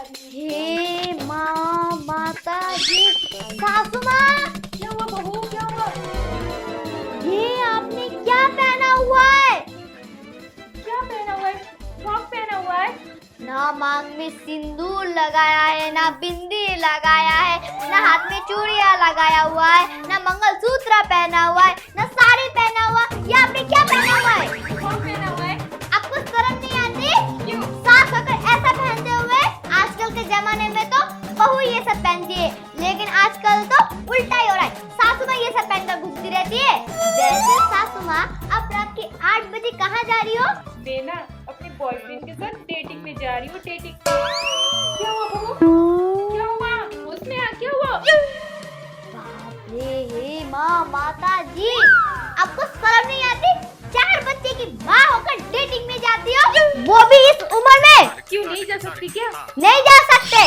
हे माँ, माता जी, सासू माँ, क्या हुआ बहू, क्या हुआ? ये आपने क्या पहना हुआ है? क्या पहना हुआ है? फ्रॉक पहना हुआ है? ना मांग में सिंदूर लगाया है, ना बिंदी लगाया है, ना हाथ में चूड़ियां लगाया हुआ है, ना मंगलसूत्र पहना हुआ है, ना साड़ी पहना हुआ। ये आपने क्या पहना हुआ है? फ्रॉक पहना हुआ है? आपको शर्म नहीं आती? क्यों? सास होकर ऐसा पहनते हुए? आजकल के जमाने में तो बहू ये सब पहनती है, लेकिन आजकल तो उल्टा ही हो रहा है। सासू माँ ये सब पहनकर घूमती रहती है। वैसे सासू माँ, अब रात के 8 बजे कहाँ जा रही हो? मैं ना अपने बॉयफ्रेंड के साथ डेटिंग पे जा रही हूँ, डेटिंग। क्या हुआ बहू? क्या हुआ? उसमें क्या हुआ? बाप रे, हे माँ, माता जी, आपको शर्म नहीं आती? 4 बच्चे की माँ होकर डेटिंग में जाती हो, वो भी इस उम्र में? क्यों नहीं जा सकती क्या? नहीं जा सकते।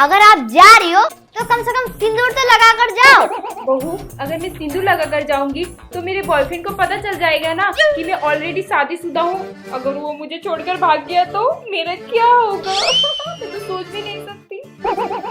अगर आप जा रही हो तो कम से कम सिंदूर तो लगा कर जाओ। बहू, अगर मैं सिंदूर लगा कर जाऊंगी तो मेरे बॉयफ्रेंड को पता चल जाएगा ना कि मैं ऑलरेडी शादीशुदा हूँ। अगर वो मुझे छोड़कर भाग गया तो मेरा क्या होगा? मैं तो सोच भी नहीं सकती।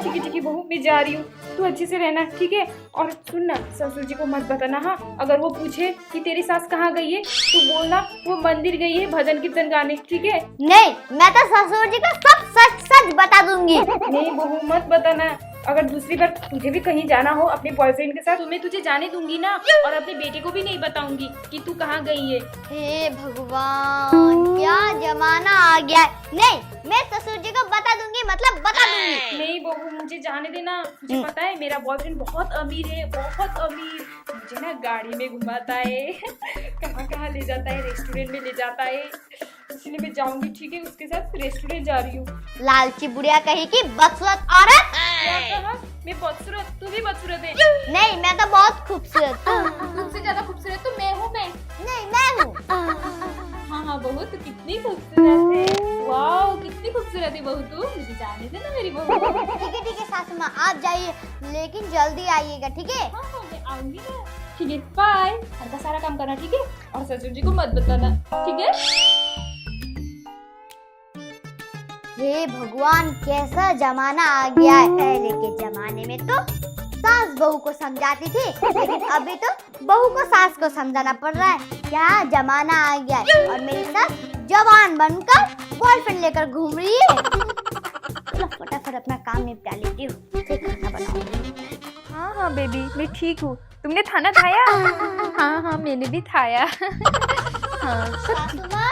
ठीक है बहू, मैं जा रही हूँ, तू अच्छे से रहना, ठीक है? और सुन ना, ससुर जी को मत बताना, हाँ? अगर वो पूछे कि तेरी सास कहाँ गई है तो बोलना वो मंदिर गई है भजन कीर्तन गाने, ठीक है? नहीं, मैं तो ससुर जी को सब सच सच बता दूंगी। नहीं बहू, मत बताना। अगर दूसरी बार तुझे भी कहीं जाना हो अपने बॉयफ्रेंड के साथ तो मैं तुझे जाने दूंगी ना, और अपने बेटे को भी नहीं बताऊंगी कि तू कहाँ गई है। हे भगवान, क्या जमाना आ गया है। नहीं, मैं ससुर जी को बता दूंगी, मतलब बता दूंगी। नहीं बहू, मुझे जाने देना। तुझे पता है मेरा बॉयफ्रेंड बहुत अमीर है, बहुत अमीर। मुझे ना गाड़ी में घुमाता है, कहाँ कहाँ ले जाता है, रेस्टोरेंट में ले जाता है, इसलिए मैं जाऊंगी, ठीक है? उसके साथ रेस्टोरेंट जा रही हूँ। लालची बुढ़िया कही कि बदसूरत औरत। क्या कहा? मैं बदसूरत? तू भी बदसूरत है? नहीं, मैं तो बहुत खूबसूरत हूँ। तुमसे ज्यादा खूबसूरत तो मैं हूँ। मैं नहीं, मैं हूँ। हाँ बहू, तू कितनी खूबसूरत है। वाह, कितनी खूबसूरत है बहू तू। मुझे जाने दे ना मेरी बहू। ठीक है सासू माँ, आप जाइए, लेकिन जल्दी आइएगा, ठीक है? हाँ, मैं आऊंगी ना। ठीक है, बाय। घर का सारा काम करना, ठीक है? और ससुर जी को मत बताना, ठीक है? हे भगवान, कैसा जमाना आ गया है। पहले के जमाने में तो सास बहू को समझाती थी, लेकिन अभी तो बहू को सास को समझाना पड़ रहा है। क्या जमाना आ गया है। और मेरी सास जवान बनकर बॉयफ्रेंड लेकर घूम रही है। चलो फटाफट अपना काम निपटा लेती हूँ, फिर खाना बनाऊंगी। हाँ बेबी, मैं ठीक हूँ। तुमने खाना खाया? हाँ, मैंने भी खाया। हाँ, सासू माँ,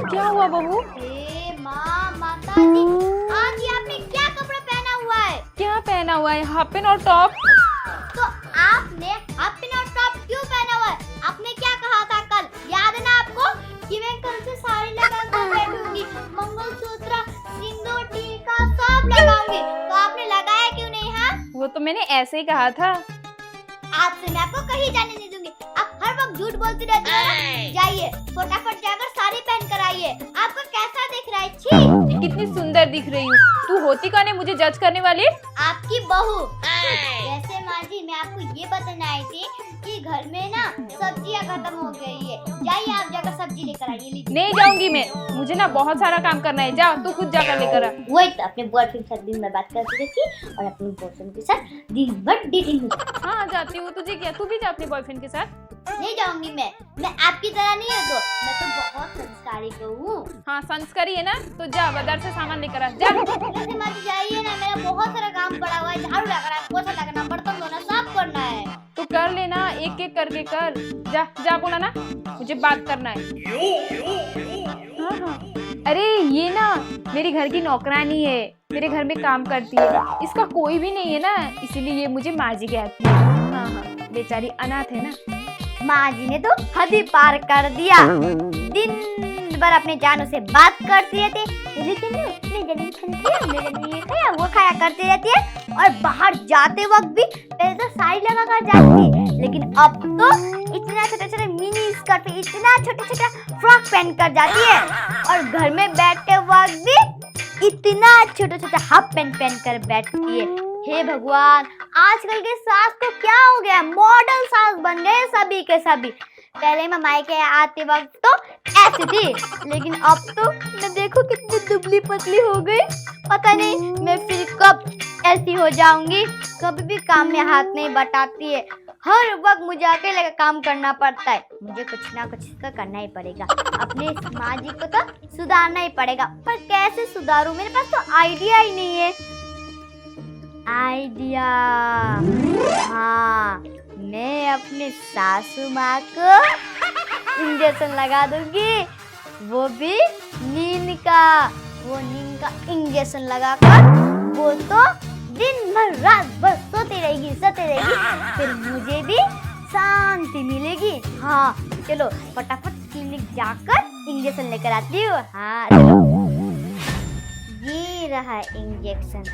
क्या हुआ बहू? हे माँ, माता जी, आज ये आपने क्या कपड़ा पहना हुआ है? क्या पहना हुआ है? हाफ पैंट और टॉप। तो आपने हाफ पैंट और टॉप क्यों पहना हुआ है? आपने क्या कहा था कल, याद है ना आपको, कि मैं कल से साड़ी लगा कर बैठूंगी, मंगलसूत्र, सिंदूर, टीका सब लगाऊंगी। तो आपने लगाया क्यों नहीं? हाँ, वो तो मैंने ऐसे ही कहा था। आज से मैं आपको कहीं जाने नहीं दूंगी। आप हर वक्त झूठ बोलती रहती हो ना। जाइए, फटाफट जाकर साड़ी पहन कर आइए। आपको कैसा दिख रहा है? छी, कितनी सुंदर दिख रही हूँ। तू होती कौन है मुझे जज करने वाली? आपकी बहू। वैसे माँ जी, मैं आपको ये बताने आई थी कि घर में ना सब्जियां खत्म हो गई है। जाइए, आप जाकर सब्जी लेकर आइए। लीजिए। नहीं जाऊंगी मैं, मुझे ना बहुत सारा काम करना है। जा, तू खुद जाकर लेकर आ। वही तो, अपने बॉयफ्रेंड के साथ दिन में बात करती रहती और अपने बॉयफ्रेंड के साथ दिन भर डेटिंग होती। हाँ, जाती हूँ। तुझे क्या, तू भी जा अपने बॉयफ्रेंड के साथ। नहीं जाऊंगी मैं आपकी तरह नहीं हूँ। मैं तो बहुत संस्कारी हूँ। हाँ, संस्कारी है ना, तो जा बाजार से सामान लेकर आ। जा। वैसे माँ जी जाइए ना, मेरा बहुत सारा काम पड़ा हुआ है। झाड़ू लगाना, पोछा लगाना, बर्तन धोना, साफ करना है। तू कर लेना, एक एक करके कर। जा जा, बोला ना, मुझे बात करना है। हाँ। अरे ये ना मेरी घर की नौकरानी है, मेरे घर में काम करती है। इसका कोई भी नहीं है ना, इसीलिए ये मुझे माँ जी कहती है। हाँ, बेचारी अनाथ है ना। माँ जी ने तो हद ही पार कर दिया। दिन भर अपने जानों से बात करती रहती, लेकिन मेरे लिए खाया, वो खाया करती रहती है। और बाहर जाते वक्त भी पहले तो साड़ी लगा कर जाती है, लेकिन अब तो इतना छोटे छोटे मिनी स्कर्ट पे इतना छोटे छोटे फ्रॉक पहन कर जाती है। और घर में बैठते वक्त भी इतना छोटे छोटे हाफ पैंट पहन कर बैठती है। हे भगवान, आजकल के सास को क्या हो गया? मॉडल सास बन गए सभी के सभी। पहले मैं मायके आते वक्त तो ऐसी थी, लेकिन अब तो मैं देखो कितनी दुबली पतली हो गई। पता नहीं मैं फिर कब ऐसी हो जाऊंगी। कभी भी काम में हाथ नहीं बटाती है, हर वक्त मुझे अकेले का काम करना पड़ता है। मुझे कुछ ना कुछ तो करना ही पड़ेगा, अपने समाज को तो सुधारना ही पड़ेगा। पर कैसे सुधारूं, मेरे पास तो आइडिया ही नहीं है। आइडिया, हाँ, मैं अपने सासू माँ को इंजेक्शन लगा दूंगी, वो भी नींद का। वो नींद का इंजेक्शन लगाकर वो तो दिन भर रात भर सोती रहेगी। फिर मुझे भी शांति मिलेगी। हाँ चलो फटाफट क्लिनिक जाकर इंजेक्शन लेकर आती हूँ। हाँ चलो, ये रहा इंजेक्शन।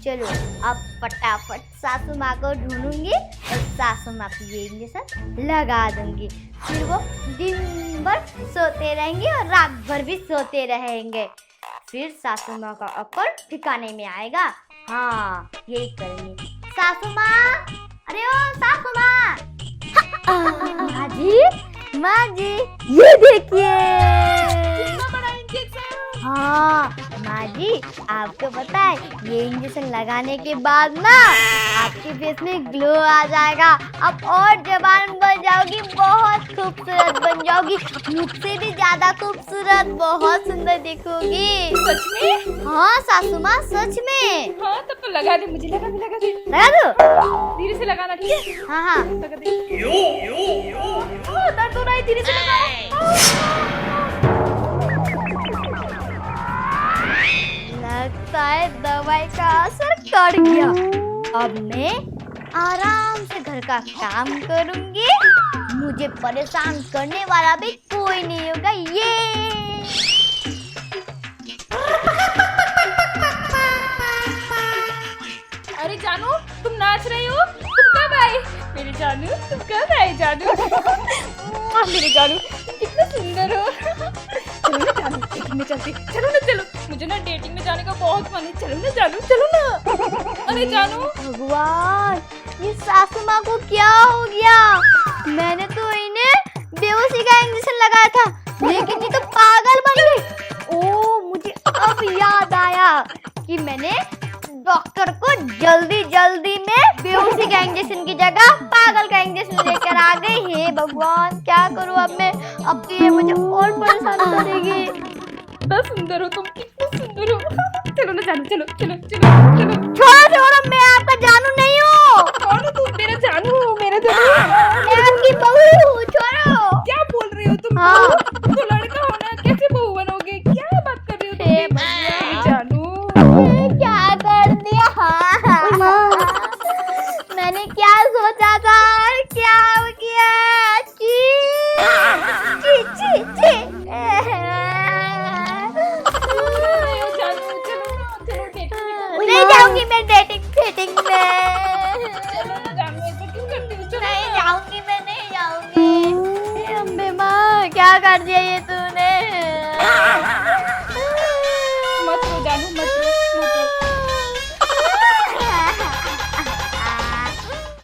चलो अब फटाफट सासू माँ को ढूंढूंगी और सासू माँ को ये इंजेक्शन लगा दूंगी। फिर वो दिन भर सोते रहेंगे और रात भर भी सोते रहेंगे। फिर सासू माँ का अकल ठिकाने में आएगा। हाँ यही करेंगे। सासू माँ, अरे ओ सासू माँ। माँ जी ये देखिए। कितना बड़ा इंजेक्शन। हाँ माँ जी, आपको पता है ये इंजेक्शन लगाने के बाद ना आपके फेस में ग्लो आ जाएगा। आप और जवान बन जाओगी, बहुत खूबसूरत बन जाओगी, मुझसे भी ज्यादा खूबसूरत, बहुत सुंदर दिखोगी। सच में? हाँ सासू माँ सच में। हाँ तब तो लगा दे, मुझे लगा दे। लगा दो। धीरे से लगाना, ठीक है? हाँ हाँ लगा दे। दर्द हो रहा है, धीरे से लगा। लगता है दवाई का असर कर गया। अब मैं आराम से घर का काम करूंगी, मुझे परेशान करने वाला भी कोई नहीं होगा। ये अरे जानू, तुम नाच रही हो? तुम कब आई? मेरे जानू, तुम कब आई जानू? मेरे जानू, तुम कितना सुंदर हो। चलो ना जानू, डेटिंग में चलते। चलो ना, चलो। मुझे ना डेटिंग में जाने का बहुत मन है। चलो ना जानू, चलो ना। अरे जानू, भगवान, ये सासू माँ को क्या हो गया? मैंने तो इन्हें बेहोशी का इंजेक्शन लगाया था, लेकिन ये तो पागल बन गई। ओ मुझे अब याद आया कि मैंने डॉक्टर को जल्दी में बेहोशी का इंजेक्शन की जगह पागल का इंजेक्शन लेकर आ गई। हे भगवान, क्या करूं अब मैं? अब तो ये मुझे और परेशान करेगी। कितना सुंदर हो तुम, कितना सुंदर हो। चलो ना जानू, चलो चलो चलो चलो। छोड़ो, मैं आपका जानू नहीं हूँ। कौन हो तुम? मेरा जानू हो, मेरा जानू। मैं आपकी बहू हूँ, छोड़ो। क्या बोल रही हो तुम? हाँ। तो लड़का होना, कैसे बहू बनोगे? क्या बात कर रही हो तुम? हे भगवान, जानू, क्या कर दिया? मैंने क्या सोचा था और क्या हो गया? ची ची ची ची। जानू, चलो ना, चलो डेटिंग में। नहीं जाऊंगी मैं डेटिंग में। चलो ना जानू, ऐसा क्यों करती हो? चलो नहीं ना। जाऊंगी, मैं नहीं जाऊंगी। हे अम्बे माँ, क्या कर दिया ये तूने?